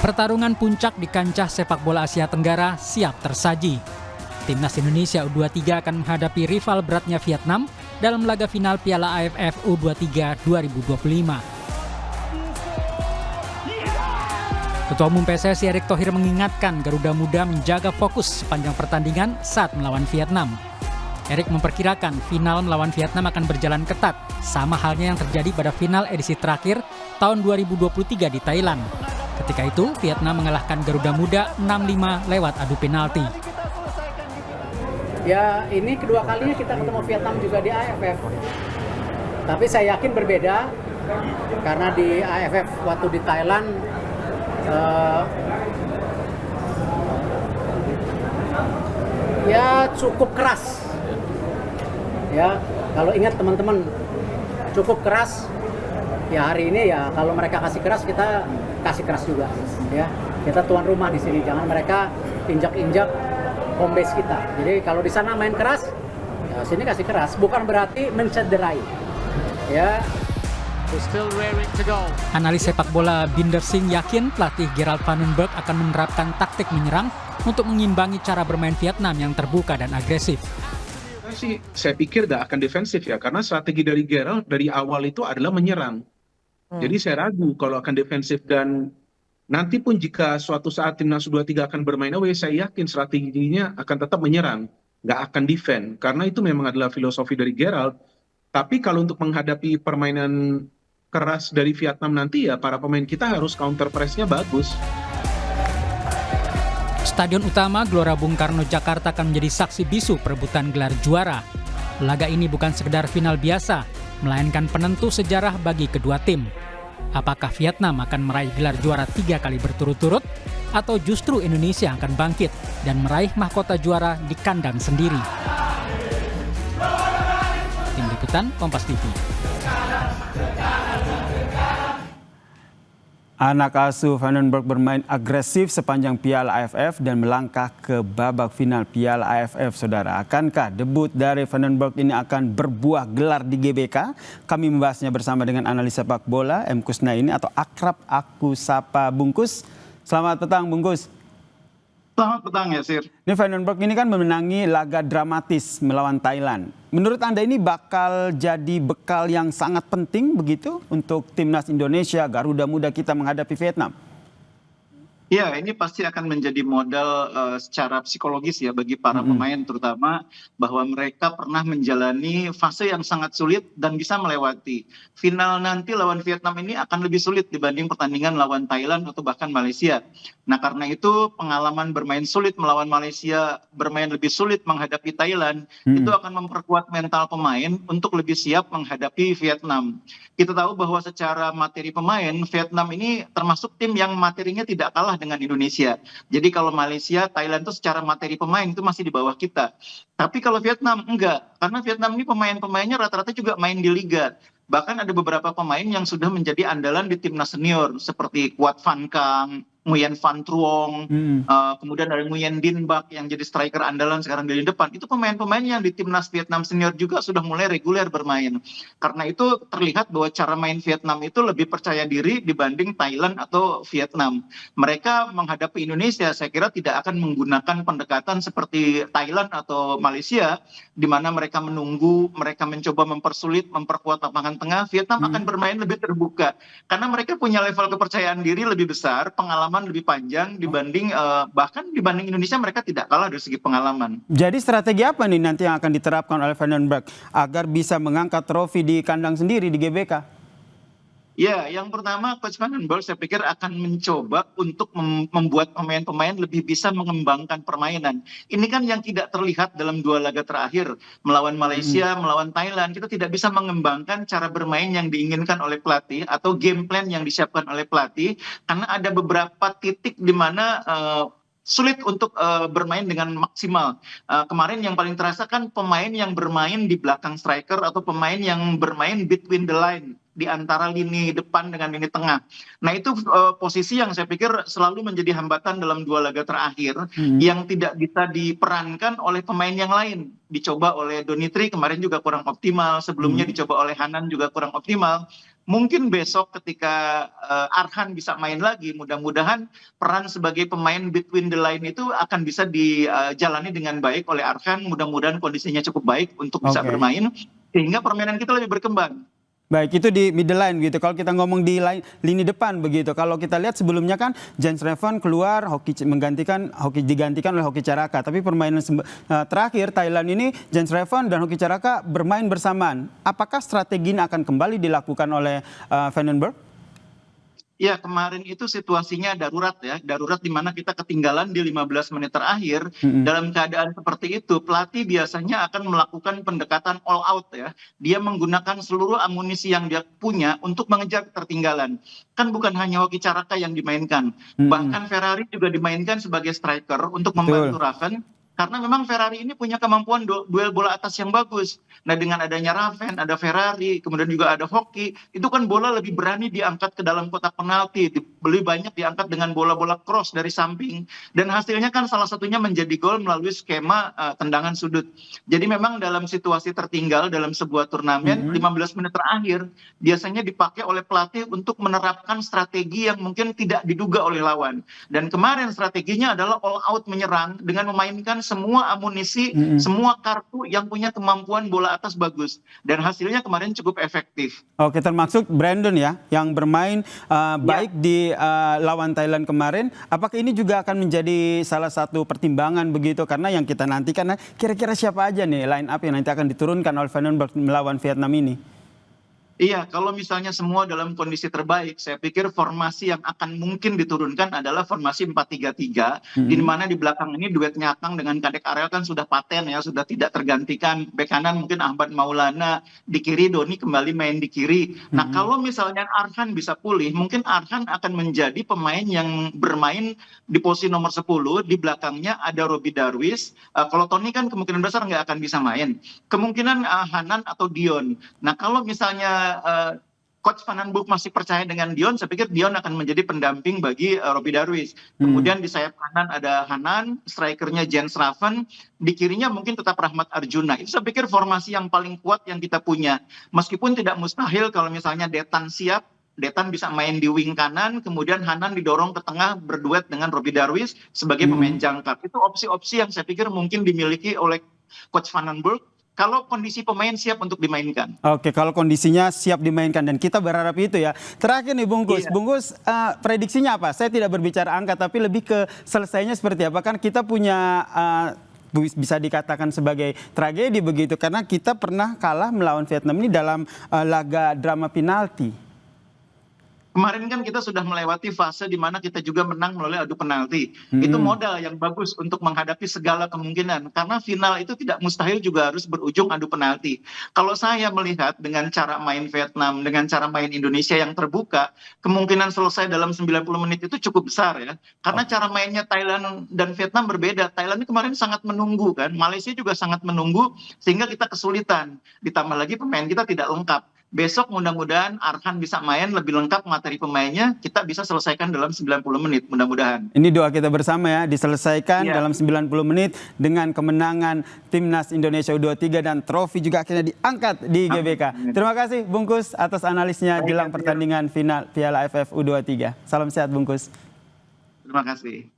Pertarungan puncak di kancah sepak bola Asia Tenggara siap tersaji. Timnas Indonesia U23 akan menghadapi rival beratnya Vietnam dalam laga final Piala AFF U23 2025. Ketua Umum PSSI Erick Thohir mengingatkan Garuda Muda menjaga fokus sepanjang pertandingan saat melawan Vietnam. Erick memperkirakan final melawan Vietnam akan berjalan ketat, sama halnya yang terjadi pada final edisi terakhir tahun 2023 di Thailand. Ketika itu, Vietnam mengalahkan Garuda Muda 6-5 lewat adu penalti. Ya, ini kedua kalinya kita ketemu Vietnam juga di AFF. Tapi saya yakin berbeda, karena di AFF waktu di Thailand, ya cukup keras. Ya, kalau ingat teman-teman, cukup keras. Ya hari ini ya kalau mereka kasih keras, kita kasih keras juga. Ya, kita tuan rumah di sini. Jangan mereka injak-injak home base kita. Jadi kalau di sana main keras, ya sini kasih keras. Bukan berarti mencederai. Ya. Analis sepak bola Binder Singh yakin pelatih Gerald Van den Berg akan menerapkan taktik menyerang untuk mengimbangi cara bermain Vietnam yang terbuka dan agresif. Saya pikir tidak akan defensif ya, karena strategi dari Gerald dari awal itu adalah menyerang. Jadi saya ragu kalau akan defensif, dan nanti pun jika suatu saat Timnas U23 akan bermain away, saya yakin strateginya akan tetap menyerang, nggak akan defend, karena itu memang adalah filosofi dari Gerald. Tapi kalau untuk menghadapi permainan keras dari Vietnam nanti, ya para pemain kita harus counter press-nya bagus. Stadion utama Gelora Bung Karno Jakarta akan menjadi saksi bisu perebutan gelar juara. Laga ini bukan sekedar final biasa, melainkan penentu sejarah bagi kedua tim. Apakah Vietnam akan meraih gelar juara 3 kali berturut-turut, atau justru Indonesia akan bangkit dan meraih mahkota juara di kandang sendiri? Tim Liputan Kompas TV. Anak asuh Van den Berg bermain agresif sepanjang Piala AFF dan melangkah ke babak final Piala AFF, saudara. Akankah debut dari Van den Berg ini akan berbuah gelar di GBK? Kami membahasnya bersama dengan analis sepak bola M. Kusnaini atau akrab aku sapa Bungkus. Selamat petang, Bungkus. Selamat petang, Yasir. Ini Van den Berg ini kan memenangi laga dramatis melawan Thailand. Menurut Anda ini bakal jadi bekal yang sangat penting begitu untuk timnas Indonesia, Garuda Muda kita menghadapi Vietnam? Ya, ini pasti akan menjadi modal secara psikologis ya bagi para pemain, terutama bahwa mereka pernah menjalani fase yang sangat sulit dan bisa melewati. Final nanti lawan Vietnam ini akan lebih sulit dibanding pertandingan lawan Thailand atau bahkan Malaysia. Nah, karena itu pengalaman bermain sulit melawan Malaysia, bermain lebih sulit menghadapi Thailand, itu akan memperkuat mental pemain untuk lebih siap menghadapi Vietnam. Kita tahu bahwa secara materi pemain, Vietnam ini termasuk tim yang materinya tidak kalah dengan Indonesia. Jadi kalau Malaysia, Thailand itu secara materi pemain itu masih di bawah kita. Tapi kalau Vietnam enggak, karena Vietnam ini pemain-pemainnya rata-rata juga main di liga. Bahkan ada beberapa pemain yang sudah menjadi andalan di timnas senior seperti Quat Van Kang, Nguyen Van Truong, kemudian ada Nguyen Din Bak yang jadi striker andalan sekarang di lini depan. Itu pemain-pemain yang di timnas Vietnam senior juga sudah mulai reguler bermain. Karena itu terlihat bahwa cara main Vietnam itu lebih percaya diri dibanding Thailand atau Vietnam. Mereka menghadapi Indonesia saya kira tidak akan menggunakan pendekatan seperti Thailand atau Malaysia, di mana mereka menunggu, mereka mencoba mempersulit, memperkuat lapangan tengah. Vietnam akan bermain lebih terbuka. Karena mereka punya level kepercayaan diri lebih besar, pengalaman lebih panjang dibanding bahkan dibanding Indonesia, mereka tidak kalah dari segi pengalaman. Jadi strategi apa nih nanti yang akan diterapkan oleh Van den Berg agar bisa mengangkat trofi di kandang sendiri di GBK? Ya, yang pertama Coach Van den Berg saya pikir akan mencoba untuk membuat pemain-pemain lebih bisa mengembangkan permainan. Ini kan yang tidak terlihat dalam dua laga terakhir. Melawan Malaysia, melawan Thailand, kita tidak bisa mengembangkan cara bermain yang diinginkan oleh pelatih atau game plan yang disiapkan oleh pelatih. Karena ada beberapa titik di mana sulit untuk bermain dengan maksimal. Kemarin yang paling terasa kan pemain yang bermain di belakang striker atau pemain yang bermain between the line, di antara lini depan dengan lini tengah. Nah itu posisi yang saya pikir selalu menjadi hambatan dalam dua laga terakhir yang tidak bisa diperankan oleh pemain yang lain. Dicoba oleh Donitri kemarin juga kurang optimal, sebelumnya dicoba oleh Hanan juga kurang optimal. Mungkin besok ketika Arhan bisa main lagi, mudah-mudahan peran sebagai pemain between the line itu akan bisa dijalani dengan baik oleh Arhan. Mudah-mudahan kondisinya cukup baik untuk bisa bermain, sehingga permainan kita lebih berkembang. Baik, itu di middle line gitu. Kalau kita ngomong di lini depan begitu. Kalau kita lihat sebelumnya kan Jens Revan keluar, digantikan oleh Hoki Caraka. Tapi permainan terakhir Thailand ini Jens Revan dan Hoki Caraka bermain bersamaan. Apakah strategi ini akan kembali dilakukan oleh Van den Berg? Ya, kemarin itu situasinya darurat ya. Darurat di mana kita ketinggalan di 15 menit terakhir. Dalam keadaan seperti itu, pelatih biasanya akan melakukan pendekatan all out ya. Dia menggunakan seluruh amunisi yang dia punya untuk mengejar ketertinggalan. Kan bukan hanya Hoki Caraka yang dimainkan. Bahkan Ferrari juga dimainkan sebagai striker untuk membantu Raven. Karena memang Ferrari ini punya kemampuan duel bola atas yang bagus. Nah, dengan adanya Raven, ada Ferrari, kemudian juga ada Hoki, itu kan bola lebih berani diangkat ke dalam kotak penalti, lebih banyak diangkat dengan bola-bola cross dari samping. Dan hasilnya kan salah satunya menjadi gol melalui skema tendangan sudut. Jadi memang dalam situasi tertinggal dalam sebuah turnamen, 15 menit terakhir biasanya dipakai oleh pelatih untuk menerapkan strategi yang mungkin tidak diduga oleh lawan. Dan kemarin strateginya adalah all out menyerang dengan memainkan semua amunisi, semua kartu yang punya kemampuan bola atas bagus. Dan hasilnya kemarin cukup efektif. Oke, termasuk Brandon ya, yang bermain baik di lawan Thailand kemarin. Apakah ini juga akan menjadi salah satu pertimbangan begitu? Karena yang kita nantikan, kira-kira siapa aja nih line up yang nanti akan diturunkan oleh Van den Berg melawan Vietnam ini? Iya, kalau misalnya semua dalam kondisi terbaik, saya pikir formasi yang akan mungkin diturunkan adalah formasi 4-3-3, di mana di belakang ini duet Nyakang dengan Kadek Arel kan sudah paten ya, sudah tidak tergantikan. Bek kanan mungkin Ahmad Maulana, di kiri Doni kembali main di kiri. Nah, kalau misalnya Arhan bisa pulih, mungkin Arhan akan menjadi pemain yang bermain di posisi nomor 10, di belakangnya ada Robbie Darwish. Kalau Tony kan kemungkinan besar nggak akan bisa main. Kemungkinan Hanan atau Dion. Nah, kalau misalnya Coach Van den Berg masih percaya dengan Dion, saya pikir Dion akan menjadi pendamping bagi Robbie Darwish. Kemudian di sayap kanan ada Hanan, strikernya Jens Raven, di kirinya mungkin tetap Rahmat Arjuna. Itu saya pikir formasi yang paling kuat yang kita punya. Meskipun tidak mustahil kalau misalnya Detan siap, Detan bisa main di wing kanan, kemudian Hanan didorong ke tengah berduet dengan Robbie Darwish sebagai pemain jangkar. Itu opsi-opsi yang saya pikir mungkin dimiliki oleh Coach Van den Berg kalau kondisi pemain siap untuk dimainkan. Oke, kalau kondisinya siap dimainkan dan kita berharap itu ya. Terakhir nih Bungkus, Bungkus prediksinya apa? Saya tidak berbicara angka tapi lebih ke selesainya seperti apa? Kan kita punya bisa dikatakan sebagai tragedi begitu karena kita pernah kalah melawan Vietnam ini dalam laga drama penalti. Kemarin kan kita sudah melewati fase di mana kita juga menang melalui adu penalti. Itu modal yang bagus untuk menghadapi segala kemungkinan. Karena final itu tidak mustahil juga harus berujung adu penalti. Kalau saya melihat dengan cara main Vietnam, dengan cara main Indonesia yang terbuka, kemungkinan selesai dalam 90 menit itu cukup besar ya. Karena cara mainnya Thailand dan Vietnam berbeda. Thailand ini kemarin sangat menunggu kan. Malaysia juga sangat menunggu sehingga kita kesulitan. Ditambah lagi pemain kita tidak lengkap. Besok mudah-mudahan Arhan bisa main lebih lengkap materi pemainnya, kita bisa selesaikan dalam 90 menit mudah-mudahan. Ini doa kita bersama ya, diselesaikan dalam 90 menit dengan kemenangan Timnas Indonesia U23 dan trofi juga akhirnya diangkat di GBK. Terima kasih Bungkus atas analisnya jelang pertandingan final Piala AFF U23. Salam sehat Bungkus. Terima kasih.